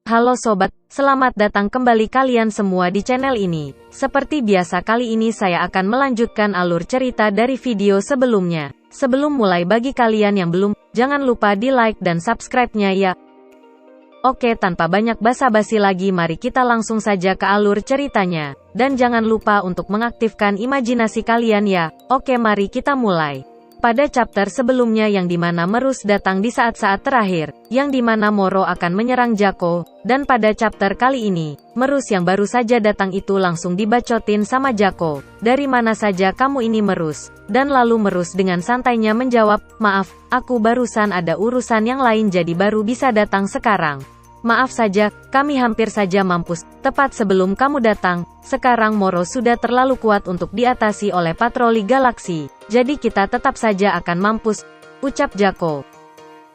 Halo sobat, selamat datang kembali kalian semua di channel ini. Seperti biasa kali ini saya akan melanjutkan alur cerita dari video sebelumnya. Sebelum mulai bagi kalian yang belum, jangan lupa di like dan subscribe-nya ya. Oke, tanpa banyak basa-basi lagi mari kita langsung saja ke alur ceritanya. Dan jangan lupa untuk mengaktifkan imajinasi kalian ya. Oke, mari kita mulai. Pada chapter sebelumnya yang dimana Merus datang di saat-saat terakhir, yang dimana Moro akan menyerang Jako, dan pada chapter kali ini, Merus yang baru saja datang itu langsung dibacotin sama Jako. Dari mana saja kamu ini Merus? Dan lalu Merus dengan santainya menjawab, maaf, aku barusan ada urusan yang lain jadi baru bisa datang sekarang. Maaf saja, kami hampir saja mampus, tepat sebelum kamu datang. Sekarang Moro sudah terlalu kuat untuk diatasi oleh patroli galaksi. Jadi kita tetap saja akan mampus, ucap Jako.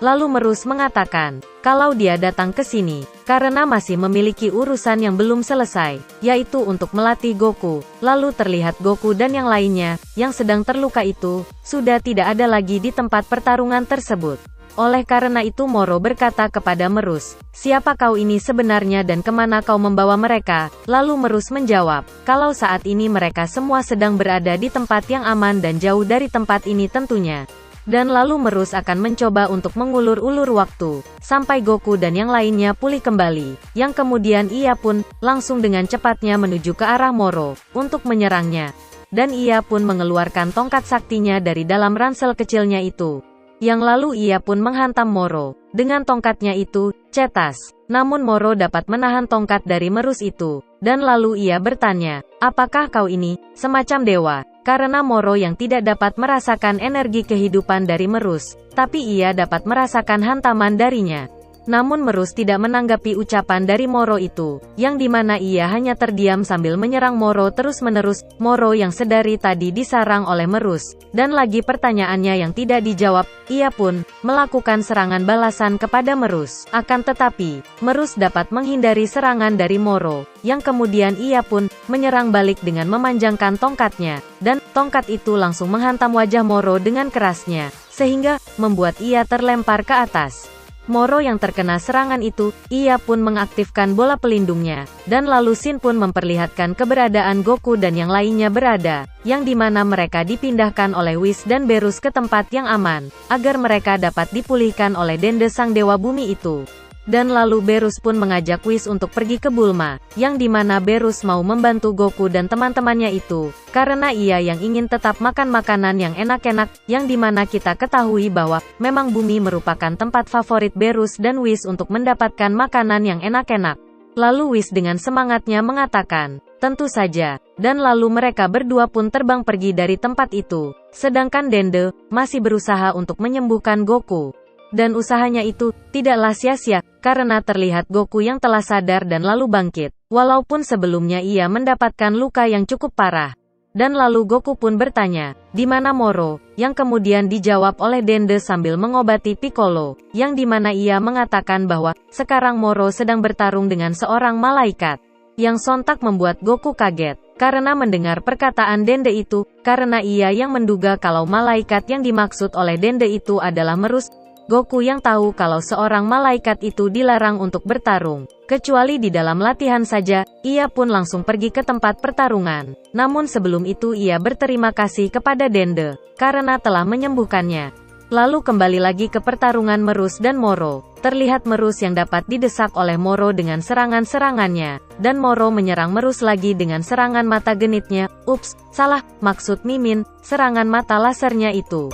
Lalu Merus mengatakan, kalau dia datang ke sini, karena masih memiliki urusan yang belum selesai, yaitu untuk melatih Goku. Lalu terlihat Goku dan yang lainnya, yang sedang terluka itu, sudah tidak ada lagi di tempat pertarungan tersebut. Oleh karena itu Moro berkata kepada Merus, siapa kau ini sebenarnya dan kemana kau membawa mereka? Lalu Merus menjawab, kalau saat ini mereka semua sedang berada di tempat yang aman dan jauh dari tempat ini tentunya. Dan lalu Merus akan mencoba untuk mengulur-ulur waktu, sampai Goku dan yang lainnya pulih kembali, yang kemudian ia pun, langsung dengan cepatnya menuju ke arah Moro, untuk menyerangnya. Dan ia pun mengeluarkan tongkat saktinya dari dalam ransel kecilnya itu. Yang lalu ia pun menghantam Moro. Dengan tongkatnya itu, cetas. Namun Moro dapat menahan tongkat dari Merus itu. Dan lalu ia bertanya, apakah kau ini, semacam dewa? Karena Moro yang tidak dapat merasakan energi kehidupan dari Merus, tapi ia dapat merasakan hantaman darinya. Namun Merus tidak menanggapi ucapan dari Moro itu, yang dimana ia hanya terdiam sambil menyerang Moro terus-menerus. Moro yang sedari tadi disarang oleh Merus, dan lagi pertanyaannya yang tidak dijawab, ia pun melakukan serangan balasan kepada Merus. Akan tetapi, Merus dapat menghindari serangan dari Moro, yang kemudian ia pun menyerang balik dengan memanjangkan tongkatnya, dan tongkat itu langsung menghantam wajah Moro dengan kerasnya, sehingga membuat ia terlempar ke atas. Moro yang terkena serangan itu, ia pun mengaktifkan bola pelindungnya, dan lalu Shin pun memperlihatkan keberadaan Goku dan yang lainnya berada, yang dimana mereka dipindahkan oleh Whis dan Berus ke tempat yang aman, agar mereka dapat dipulihkan oleh Dende sang dewa bumi itu. Dan lalu Berus pun mengajak Whis untuk pergi ke Bulma, yang dimana Berus mau membantu Goku dan teman-temannya itu, karena ia yang ingin tetap makan makanan yang enak-enak, yang dimana kita ketahui bahwa, memang bumi merupakan tempat favorit Berus dan Whis untuk mendapatkan makanan yang enak-enak. Lalu Whis dengan semangatnya mengatakan, tentu saja, dan lalu mereka berdua pun terbang pergi dari tempat itu, sedangkan Dende masih berusaha untuk menyembuhkan Goku. Dan usahanya itu, tidaklah sia-sia, karena terlihat Goku yang telah sadar dan lalu bangkit, walaupun sebelumnya ia mendapatkan luka yang cukup parah. Dan lalu Goku pun bertanya, di mana Moro? Yang kemudian dijawab oleh Dende sambil mengobati Piccolo, yang dimana ia mengatakan bahwa, sekarang Moro sedang bertarung dengan seorang malaikat. Yang sontak membuat Goku kaget, karena mendengar perkataan Dende itu, karena ia yang menduga kalau malaikat yang dimaksud oleh Dende itu adalah Merus. Goku yang tahu kalau seorang malaikat itu dilarang untuk bertarung, kecuali di dalam latihan saja, ia pun langsung pergi ke tempat pertarungan. Namun sebelum itu ia berterima kasih kepada Dende, karena telah menyembuhkannya. Lalu kembali lagi ke pertarungan Merus dan Moro. Terlihat Merus yang dapat didesak oleh Moro dengan serangan-serangannya, dan Moro menyerang Merus lagi dengan serangan mata genitnya. Ups, salah, maksud Mimin, serangan mata lasernya itu.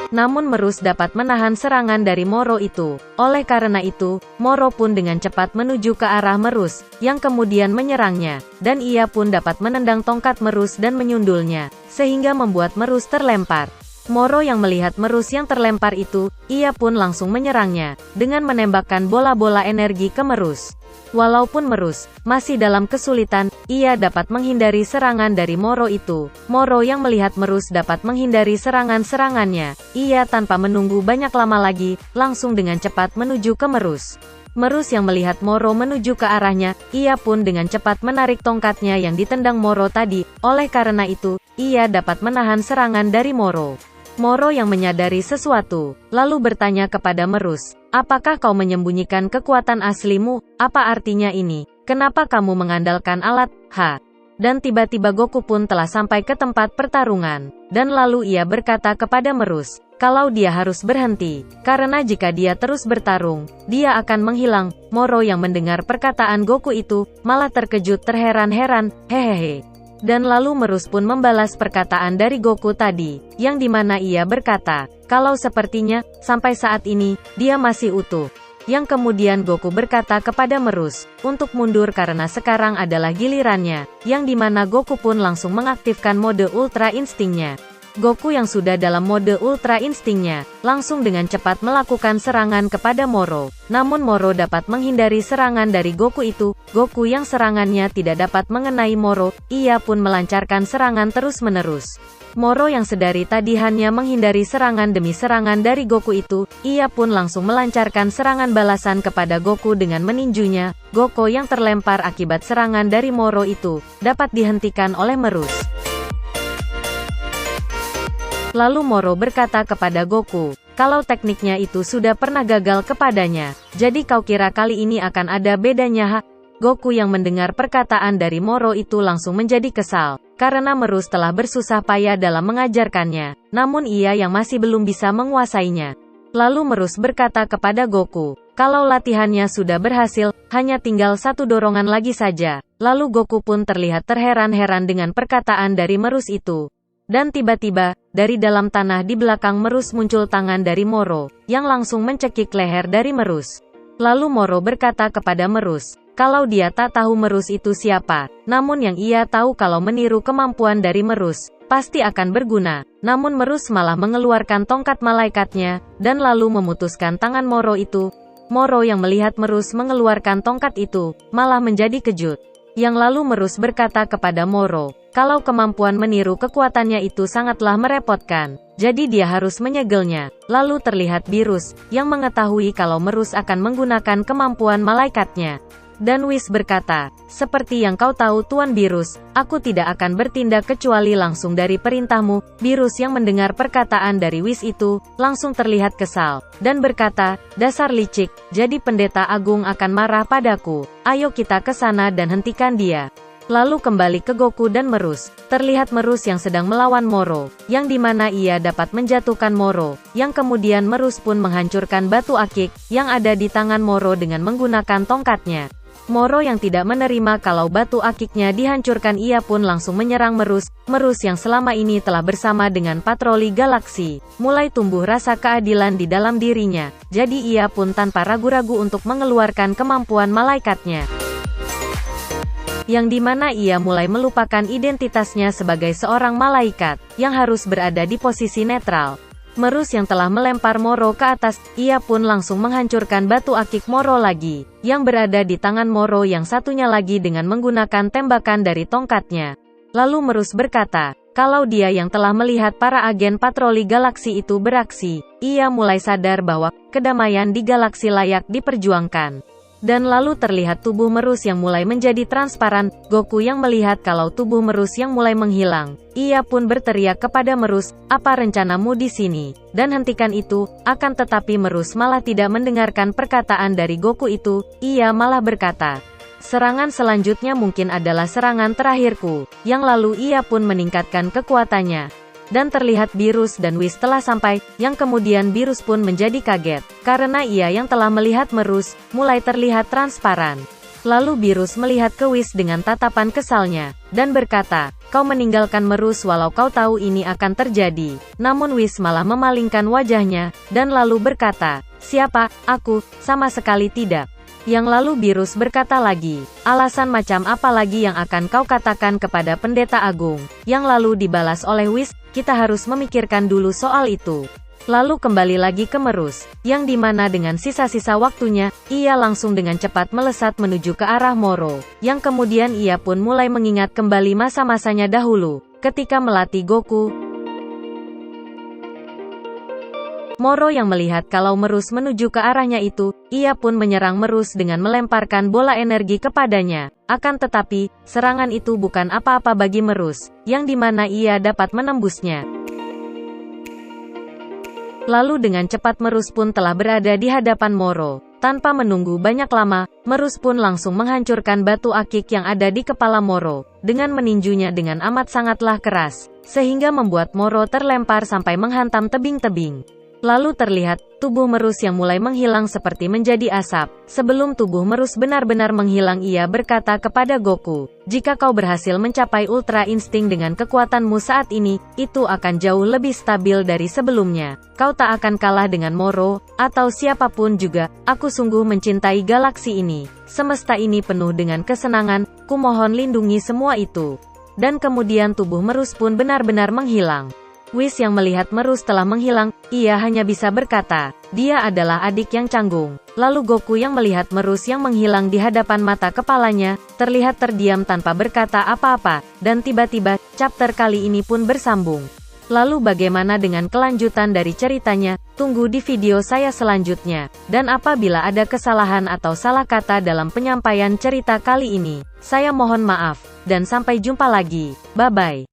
Namun Merus dapat menahan serangan dari Moro itu. Oleh karena itu, Moro pun dengan cepat menuju ke arah Merus, yang kemudian menyerangnya, dan ia pun dapat menendang tongkat Merus dan menyundulnya, sehingga membuat Merus terlempar. Moro yang melihat Merus yang terlempar itu, ia pun langsung menyerangnya, dengan menembakkan bola-bola energi ke Merus. Walaupun Merus masih dalam kesulitan, ia dapat menghindari serangan dari Moro itu. Moro yang melihat Merus dapat menghindari serangan-serangannya, ia tanpa menunggu banyak lama lagi, langsung dengan cepat menuju ke Merus. Merus yang melihat Moro menuju ke arahnya, ia pun dengan cepat menarik tongkatnya yang ditendang Moro tadi. Oleh karena itu, ia dapat menahan serangan dari Moro. Moro yang menyadari sesuatu, lalu bertanya kepada Merus, apakah kau menyembunyikan kekuatan aslimu? Apa artinya ini? Kenapa kamu mengandalkan alat? Dan tiba-tiba Goku pun telah sampai ke tempat pertarungan. Dan lalu ia berkata kepada Merus, kalau dia harus berhenti, karena jika dia terus bertarung, dia akan menghilang. Moro yang mendengar perkataan Goku itu, malah terkejut terheran-heran, hehehe. Dan lalu Merus pun membalas perkataan dari Goku tadi, yang dimana ia berkata, kalau sepertinya, sampai saat ini, dia masih utuh. Yang kemudian Goku berkata kepada Merus, untuk mundur karena sekarang adalah gilirannya, yang dimana Goku pun langsung mengaktifkan mode Ultra Instingnya. Goku yang sudah dalam mode Ultra Instingnya, langsung dengan cepat melakukan serangan kepada Moro. Namun Moro dapat menghindari serangan dari Goku itu. Goku yang serangannya tidak dapat mengenai Moro, ia pun melancarkan serangan terus-menerus. Moro yang sedari tadi hanya menghindari serangan demi serangan dari Goku itu, ia pun langsung melancarkan serangan balasan kepada Goku dengan meninjunya. Goku yang terlempar akibat serangan dari Moro itu, dapat dihentikan oleh Merus. Lalu Moro berkata kepada Goku, kalau tekniknya itu sudah pernah gagal kepadanya, jadi kau kira kali ini akan ada bedanya? Goku yang mendengar perkataan dari Moro itu langsung menjadi kesal, karena Merus telah bersusah payah dalam mengajarkannya, namun ia yang masih belum bisa menguasainya. Lalu Merus berkata kepada Goku, kalau latihannya sudah berhasil, hanya tinggal satu dorongan lagi saja. Lalu Goku pun terlihat terheran-heran dengan perkataan dari Merus itu. Dan tiba-tiba, dari dalam tanah di belakang Merus muncul tangan dari Moro, yang langsung mencekik leher dari Merus. Lalu Moro berkata kepada Merus, kalau dia tak tahu Merus itu siapa, namun yang ia tahu kalau meniru kemampuan dari Merus, pasti akan berguna. Namun Merus malah mengeluarkan tongkat malaikatnya, dan lalu memutuskan tangan Moro itu. Moro yang melihat Merus mengeluarkan tongkat itu, malah menjadi kejut. Yang lalu Merus berkata kepada Moro, kalau kemampuan meniru kekuatannya itu sangatlah merepotkan, jadi dia harus menyegelnya. Lalu terlihat Beerus, yang mengetahui kalau Merus akan menggunakan kemampuan malaikatnya. Dan Whis berkata, seperti yang kau tahu Tuan Beerus, aku tidak akan bertindak kecuali langsung dari perintahmu. Beerus yang mendengar perkataan dari Whis itu, langsung terlihat kesal, dan berkata, dasar licik, jadi pendeta agung akan marah padaku. Ayo kita ke sana dan hentikan dia. Lalu kembali ke Goku dan Merus. Terlihat Merus yang sedang melawan Moro, yang dimana ia dapat menjatuhkan Moro, yang kemudian Merus pun menghancurkan batu akik, yang ada di tangan Moro dengan menggunakan tongkatnya. Moro yang tidak menerima kalau batu akiknya dihancurkan ia pun langsung menyerang Merus. Merus yang selama ini telah bersama dengan patroli galaksi, mulai tumbuh rasa keadilan di dalam dirinya, jadi ia pun tanpa ragu-ragu untuk mengeluarkan kemampuan malaikatnya. Yang dimana ia mulai melupakan identitasnya sebagai seorang malaikat, yang harus berada di posisi netral. Merus yang telah melempar Moro ke atas, ia pun langsung menghancurkan batu akik Moro lagi, yang berada di tangan Moro yang satunya lagi dengan menggunakan tembakan dari tongkatnya. Lalu Merus berkata, kalau dia yang telah melihat para agen patroli galaksi itu beraksi, ia mulai sadar bahwa kedamaian di galaksi layak diperjuangkan. Dan lalu terlihat tubuh Merus yang mulai menjadi transparan. Goku yang melihat kalau tubuh Merus yang mulai menghilang, ia pun berteriak kepada Merus, apa rencanamu di sini? Dan hentikan itu. Akan tetapi Merus malah tidak mendengarkan perkataan dari Goku itu, ia malah berkata, serangan selanjutnya mungkin adalah serangan terakhirku. Yang lalu ia pun meningkatkan kekuatannya. Dan terlihat Beerus dan Whis telah sampai, yang kemudian Beerus pun menjadi kaget, karena ia yang telah melihat Merus, mulai terlihat transparan. Lalu Beerus melihat ke Whis dengan tatapan kesalnya, dan berkata, kau meninggalkan Merus walau kau tahu ini akan terjadi. Namun Whis malah memalingkan wajahnya, dan lalu berkata, siapa, aku, sama sekali tidak. Yang lalu Beerus berkata lagi, alasan macam apa lagi yang akan kau katakan kepada pendeta agung? Yang lalu dibalas oleh Whis, kita harus memikirkan dulu soal itu. Lalu kembali lagi ke Merus, yang dimana dengan sisa-sisa waktunya, ia langsung dengan cepat melesat menuju ke arah Moro, yang kemudian ia pun mulai mengingat kembali masa-masanya dahulu, ketika melatih Goku. Moro yang melihat kalau Merus menuju ke arahnya itu, ia pun menyerang Merus dengan melemparkan bola energi kepadanya. Akan tetapi, serangan itu bukan apa-apa bagi Merus, yang dimana ia dapat menembusnya. Lalu dengan cepat Merus pun telah berada di hadapan Moro. Tanpa menunggu banyak lama, Merus pun langsung menghancurkan batu akik yang ada di kepala Moro, dengan meninjunya dengan amat sangatlah keras, sehingga membuat Moro terlempar sampai menghantam tebing-tebing. Lalu terlihat, tubuh Merus yang mulai menghilang seperti menjadi asap. Sebelum tubuh Merus benar-benar menghilang, ia berkata kepada Goku, "Jika kau berhasil mencapai Ultra Insting dengan kekuatanmu saat ini, itu akan jauh lebih stabil dari sebelumnya. Kau tak akan kalah dengan Moro, atau siapapun juga. Aku sungguh mencintai galaksi ini. Semesta ini penuh dengan kesenangan, kumohon lindungi semua itu." Dan kemudian tubuh Merus pun benar-benar menghilang. Whis yang melihat Merus telah menghilang, ia hanya bisa berkata, dia adalah adik yang canggung. Lalu Goku yang melihat Merus yang menghilang di hadapan mata kepalanya, terlihat terdiam tanpa berkata apa-apa, dan tiba-tiba, chapter kali ini pun bersambung. Lalu bagaimana dengan kelanjutan dari ceritanya? Tunggu di video saya selanjutnya. Dan apabila ada kesalahan atau salah kata dalam penyampaian cerita kali ini, saya mohon maaf, dan sampai jumpa lagi. Bye-bye.